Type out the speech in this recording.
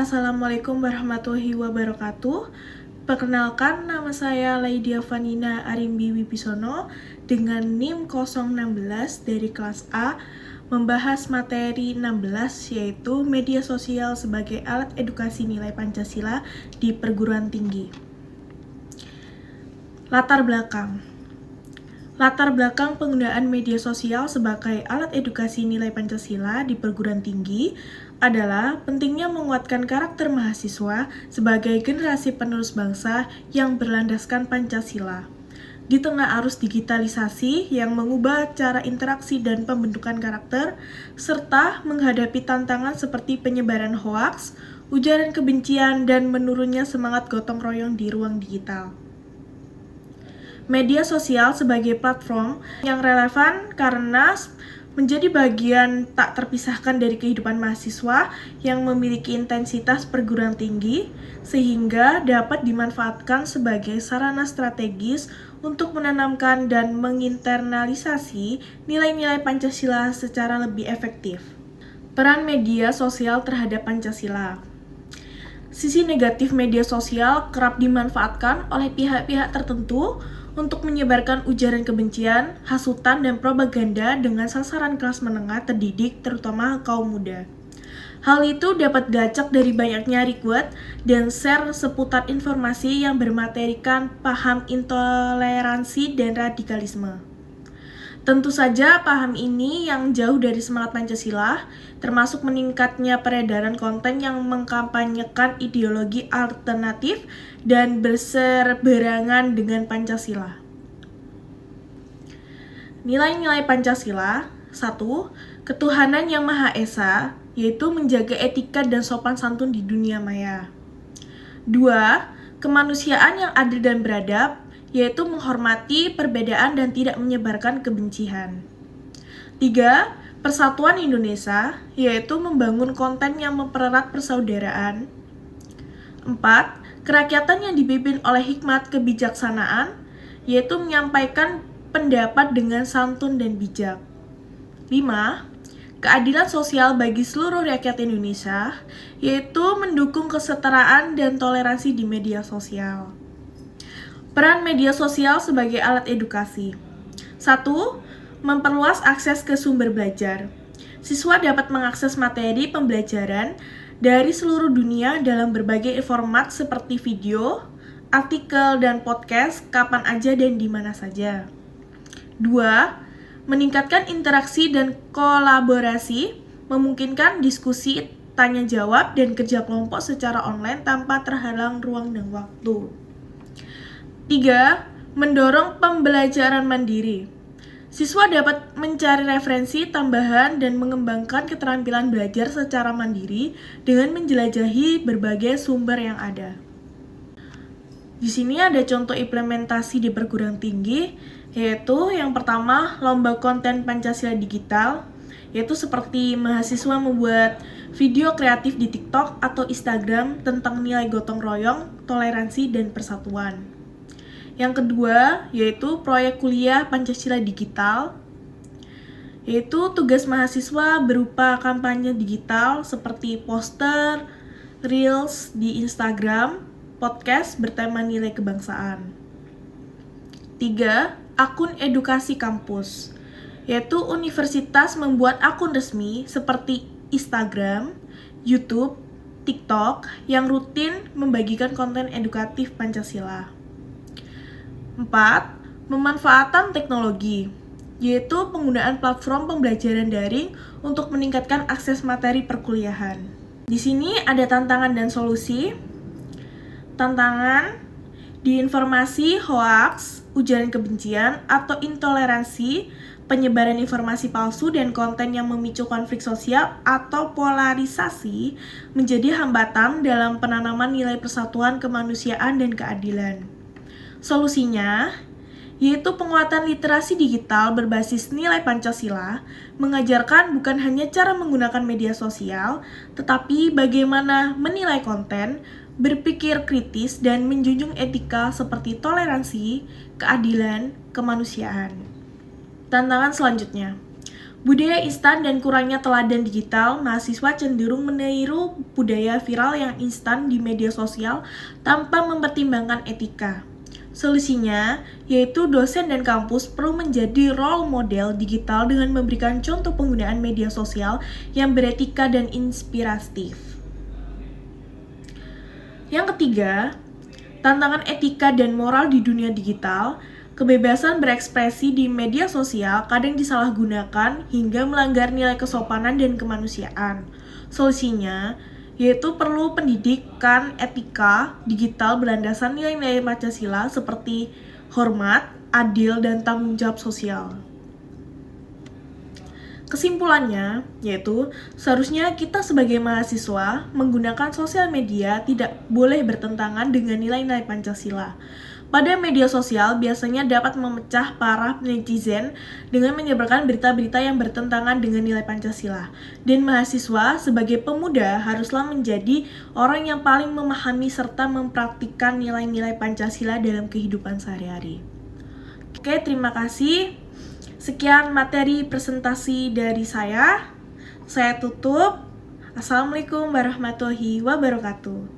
Assalamualaikum warahmatullahi wabarakatuh. Perkenalkan, nama saya Laidia Vanina Arimbi Wibisono dengan NIM 016 dari kelas A, membahas materi 16 yaitu media sosial sebagai alat edukasi nilai Pancasila di perguruan tinggi. Latar belakang penggunaan media sosial sebagai alat edukasi nilai Pancasila di perguruan tinggi adalah pentingnya menguatkan karakter mahasiswa sebagai generasi penerus bangsa yang berlandaskan Pancasila. Di tengah arus digitalisasi yang mengubah cara interaksi dan pembentukan karakter, serta menghadapi tantangan seperti penyebaran hoaks, ujaran kebencian, dan menurunnya semangat gotong royong di ruang digital. Media sosial sebagai platform yang relevan karena menjadi bagian tak terpisahkan dari kehidupan mahasiswa yang memiliki intensitas perguruan tinggi, sehingga dapat dimanfaatkan sebagai sarana strategis untuk menanamkan dan menginternalisasi nilai-nilai Pancasila secara lebih efektif. Peran media sosial terhadap Pancasila. Sisi negatif media sosial kerap dimanfaatkan oleh pihak-pihak tertentu untuk menyebarkan ujaran kebencian, hasutan, dan propaganda dengan sasaran kelas menengah terdidik, terutama kaum muda. Hal itu dapat dilacak dari banyaknya retweet dan share seputar informasi yang bermaterikan paham intoleransi dan radikalisme. Tentu saja paham ini yang jauh dari semangat Pancasila, termasuk meningkatnya peredaran konten yang mengkampanyekan ideologi alternatif dan berseberangan dengan Pancasila. Nilai-nilai Pancasila. 1. Ketuhanan yang Maha Esa, yaitu menjaga etika dan sopan santun di dunia maya. 2. Kemanusiaan yang adil dan beradab, yaitu menghormati perbedaan dan tidak menyebarkan kebencian. 3. Persatuan Indonesia, yaitu membangun konten yang mempererat persaudaraan. 4. Kerakyatan yang dipimpin oleh hikmat kebijaksanaan, yaitu menyampaikan pendapat dengan santun dan bijak. 5. Keadilan sosial bagi seluruh rakyat Indonesia, yaitu mendukung kesetaraan dan toleransi di media sosial. Peran media sosial sebagai alat edukasi. 1. Memperluas akses ke sumber belajar. Siswa dapat mengakses materi pembelajaran dari seluruh dunia dalam berbagai format seperti video, artikel, dan podcast kapan aja dan di mana saja. 2. Meningkatkan interaksi dan kolaborasi, memungkinkan diskusi, tanya jawab, dan kerja kelompok secara online tanpa terhalang ruang dan waktu. 3. Mendorong pembelajaran mandiri. Siswa dapat mencari referensi tambahan dan mengembangkan keterampilan belajar secara mandiri dengan menjelajahi berbagai sumber yang ada. Di sini ada contoh implementasi di perguruan tinggi, yaitu yang pertama, lomba konten Pancasila digital, yaitu seperti mahasiswa membuat video kreatif di TikTok atau Instagram tentang nilai gotong royong, toleransi, dan persatuan. Yang kedua, yaitu proyek kuliah Pancasila digital, yaitu tugas mahasiswa berupa kampanye digital seperti poster, reels di Instagram, podcast bertema nilai kebangsaan. 3. Akun edukasi kampus, yaitu universitas membuat akun resmi seperti Instagram, YouTube, TikTok yang rutin membagikan konten edukatif Pancasila. 4. Pemanfaatan teknologi, yaitu penggunaan platform pembelajaran daring untuk meningkatkan akses materi perkuliahan. Di sini ada tantangan dan solusi. Tantangan, di informasi hoaks, ujaran kebencian, atau intoleransi, penyebaran informasi palsu dan konten yang memicu konflik sosial atau polarisasi menjadi hambatan dalam penanaman nilai persatuan, kemanusiaan, dan keadilan. Solusinya, yaitu penguatan literasi digital berbasis nilai Pancasila, mengajarkan bukan hanya cara menggunakan media sosial, tetapi bagaimana menilai konten, berpikir kritis, dan menjunjung etika seperti toleransi, keadilan, kemanusiaan. Tantangan selanjutnya, Budaya instan dan kurangnya teladan digital, mahasiswa cenderung meniru budaya viral yang instan di media sosial tanpa mempertimbangkan etika. Solusinya, yaitu dosen dan kampus perlu menjadi role model digital dengan memberikan contoh penggunaan media sosial yang beretika dan inspiratif. Yang ketiga, tantangan etika dan moral di dunia digital. Kebebasan berekspresi di media sosial kadang disalahgunakan hingga melanggar nilai kesopanan dan kemanusiaan. Solusinya, yaitu perlu pendidikan etika digital berlandaskan nilai-nilai Pancasila seperti hormat, adil, dan tanggung jawab sosial. Kesimpulannya, yaitu seharusnya kita sebagai mahasiswa menggunakan sosial media tidak boleh bertentangan dengan nilai-nilai Pancasila. Pada media sosial biasanya dapat memecah para netizen dengan menyebarkan berita-berita yang bertentangan dengan nilai Pancasila. Dan mahasiswa sebagai pemuda haruslah menjadi orang yang paling memahami serta mempraktikkan nilai-nilai Pancasila dalam kehidupan sehari-hari. Oke, terima kasih. Sekian materi presentasi dari saya. Saya tutup. Assalamualaikum warahmatullahi wabarakatuh.